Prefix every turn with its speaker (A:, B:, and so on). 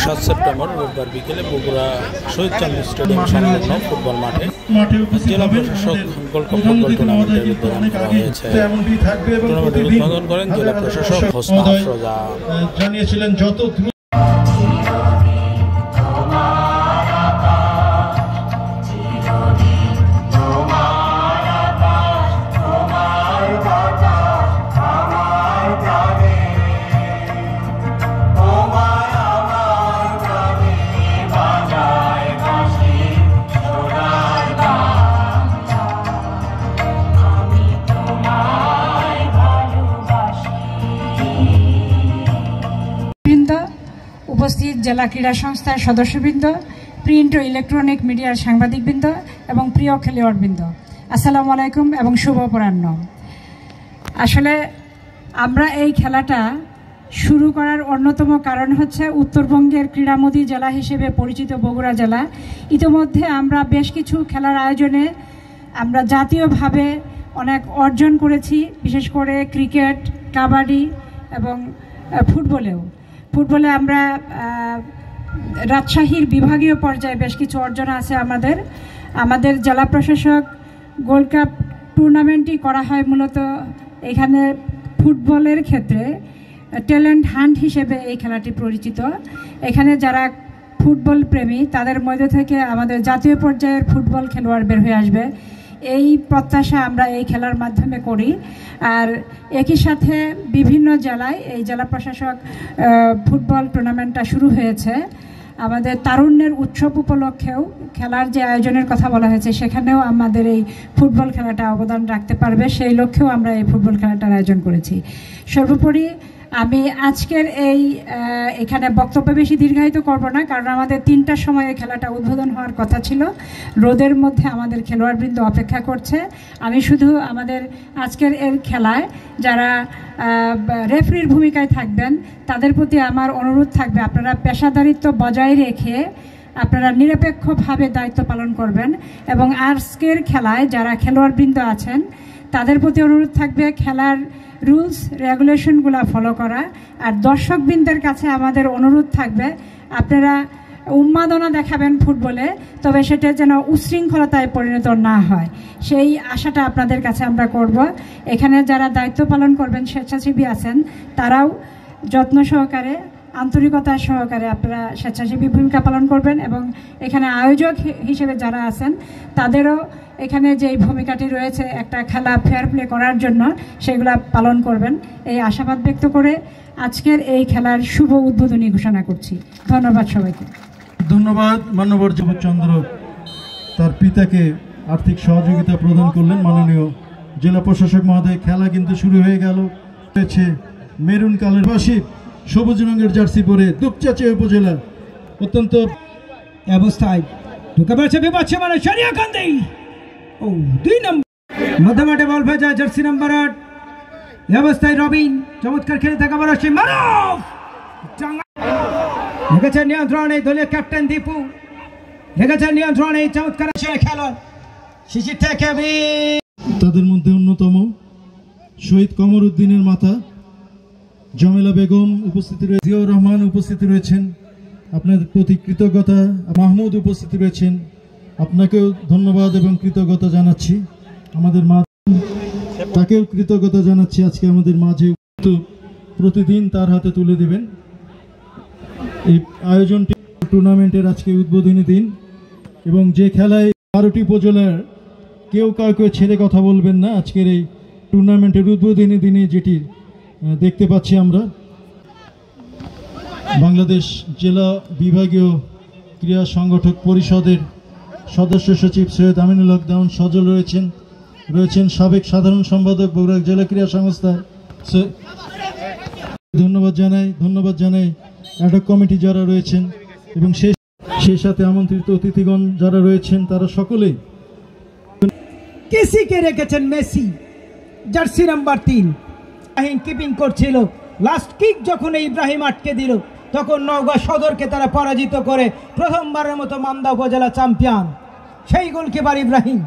A: 7 September রোববার বিকেলে বগুড়া শহীদ চাঁদ স্টেডিয়াম সংলগ্ন ফুটবল মাঠে জেলা প্রশাসক গোল্ড কাপ ফুটবল টুর্নামেন্টের উদ্বোধন করা হয়েছে। টুর্নামেন্টের উদ্বোধন করেন জেলা প্রশাসক হোসনা আফরোজা।
B: জানিয়েছিলেন যত
C: উপস্থিত জেলা ক্রীড়া সংস্থার সদস্যবৃন্দ, প্রিন্ট ও ইলেকট্রনিক মিডিয়ার সাংবাদিকবৃন্দ এবং প্রিয় খেলোয়াড়বৃন্দ, আসসালামু আলাইকুম এবং শুভ অপরাহ্ন। আসলে আমরা এই খেলাটা শুরু করার অন্যতম কারণ হচ্ছে উত্তরবঙ্গের ক্রীড়ামোদী জেলা হিসেবে পরিচিত বগুড়া জেলা। ইতিমধ্যে আমরা বেশ কিছু খেলার আয়োজনে আমরা জাতীয়ভাবে অনেক অর্জন করেছি, বিশেষ করে ক্রিকেট, কাবাডি এবং ফুটবলে আমরা রাজশাহীর বিভাগীয় পর্যায়ে বেশ কিছু অর্জন আছে আমাদের জেলা প্রশাসক গোল্ড কাপ টুর্নামেন্টই করা হয় মূলত এখানে ফুটবলের ক্ষেত্রে ট্যালেন্ট হান্ট হিসেবে এই খেলাটি পরিচিত। এখানে যারা ফুটবল প্রেমী তাদের মধ্যে থেকে আমাদের জাতীয় পর্যায়ের ফুটবল খেলোয়াড় বের হয়ে আসবে, এই প্রত্যাশা আমরা এই খেলার মাধ্যমে করি। আর একই সাথে বিভিন্ন জেলায় এই জেলা প্রশাসক ফুটবল টুর্নামেন্টটা শুরু হয়েছে। আমাদের তারুণ্যের উৎসব উপলক্ষেও খেলার যে আয়োজনের কথা বলা হয়েছে সেখানেও আমাদের এই ফুটবল খেলাটা অবদান রাখতে পারবে, সেই লক্ষ্যেও আমরা এই ফুটবল খেলাটার আয়োজন করেছি। সর্বোপরি আমি আজকের এখানে বক্তব্য বেশি দীর্ঘায়িত করব না, কারণ আমাদের 3টার সময় এই খেলাটা উদ্বোধন হওয়ার কথা ছিল। রোদের মধ্যে আমাদের খেলোয়াড়বৃন্দ অপেক্ষা করছে। আমি শুধু আমাদের আজকের খেলায় যারা রেফারির ভূমিকায় থাকবেন তাদের প্রতি আমার অনুরোধ থাকবে, আপনারা পেশাদারিত্ব বজায় রেখে আপনারা নিরপেক্ষভাবে দায়িত্ব পালন করবেন। এবং আজকের খেলায় যারা খেলোয়াড়বৃন্দ আছেন তাদের প্রতি অনুরোধ থাকবে খেলার রুলস রেগুলেশনগুলো ফলো করা। আর দর্শকবৃন্দের কাছে আমাদের অনুরোধ থাকবে, আপনারা উন্মাদনা দেখাবেন ফুটবলে, তবে সেটা যেন উচ্ছৃঙ্খলতায় পরিণত না হয়, সেই আশাটা আপনাদের কাছে আমরা করব। এখানে যারা দায়িত্ব পালন করবেন স্বেচ্ছাসেবী আছেন, তারাও যত্ন সহকারে আন্তরিকতা সহকারে আপনারা স্বেচ্ছাসেবী ভূমিকা পালন করবেন। এবং এখানে আয়োজক হিসেবে যারা আছেন তাদেরও এখানে যে ভূমিকাটি রয়েছে একটা খেলা ফেয়ার প্লে করার জন্য সেগুলা পালন করবেন, এই আশাবাদ ব্যক্ত করে আজকের এই খেলার শুভ উদ্বোধনী ঘোষণা করছি। ধন্যবাদ সবাইকে।
B: ধন্যবাদ। মানবর জগৎচন্দ্র তার পিতাকে আর্থিক সহযোগিতা প্রদান করলেন মাননীয় জেলা প্রশাসক মহোদয়। খেলা কিন্তু শুরু হয়ে গেল। রয়েছে মেরুন কালার বাসী সবুজ রঙের জার্সি পরে দুপচাচিয়া উপজেলা অত্যন্ত
D: অবস্থায় ঢুকে পড়েছে বিপক্ষে মানে শরিয়াকান্দি। ও 2 নম্বর মধ্যমাঠে বল ভেজা জার্সি নাম্বার 8 এই অবস্থায় রবিন চমৎকার খেলে থাকা বড় সেই মারুফ লেগেছে নিয়ন্ত্রণে দলীয় ক্যাপ্টেন দীপু, লেগেছে নিয়ন্ত্রণে চমৎকার খেলা শিশির থেকে
B: তাদের মধ্যে অন্যতম শহীদ কমরউদ্দিনের মাতা জমেলা বেগম উপস্থিত রয়েছে, জিয়াউর রহমান উপস্থিত রয়েছেন, আপনাদের প্রতি কৃতজ্ঞতা। মাহমুদ উপস্থিত রয়েছেন, আপনাকেও ধন্যবাদ এবং কৃতজ্ঞতা জানাচ্ছি। আমাদের মা তাকেও কৃতজ্ঞতা জানাচ্ছি, আজকে আমাদের মাঝে প্রতিদিন তার হাতে তুলে দেবেন। এই আয়োজনটি টুর্নামেন্টের আজকে উদ্বোধনী দিন এবং যে খেলায় 12টি উপজেলার কেউ কাউকে ছেড়ে কথা বলবেন না। আজকের এই টুর্নামেন্টের উদ্বোধনী দিনে যেটি দেখতে পাচ্ছি আমরা, বাংলাদেশ জেলা বিভাগীয় ক্রীড়া সংগঠক পরিষদের সদস্য সচিব সৈয়দ আমিনুল হক দাউন সজল রয়েছেন সাবেক সাধারণ সম্পাদক বগুড়া জেলা ক্রীড়া সংস্থা। ধন্যবাদ জানাই অ্যাডহক কমিটি যারা রয়েছেন এবং সেই সাথে আমন্ত্রিত অতিথিগণ যারা রয়েছেন তারা সকলেই।
D: কেসিকে রেখেছেন মেসি জার্সি নাম্বার 3 কিপিং করছিল। লাস্ট কিক যখন ইব্রাহিম আটকে দিল তখন নওগাঁ সদরকে তারা পরাজিত করে প্রথমবারের মতো মান্দা উপজেলা চ্যাম্পিয়ন। সেই গোলকিপার ইব্রাহিম।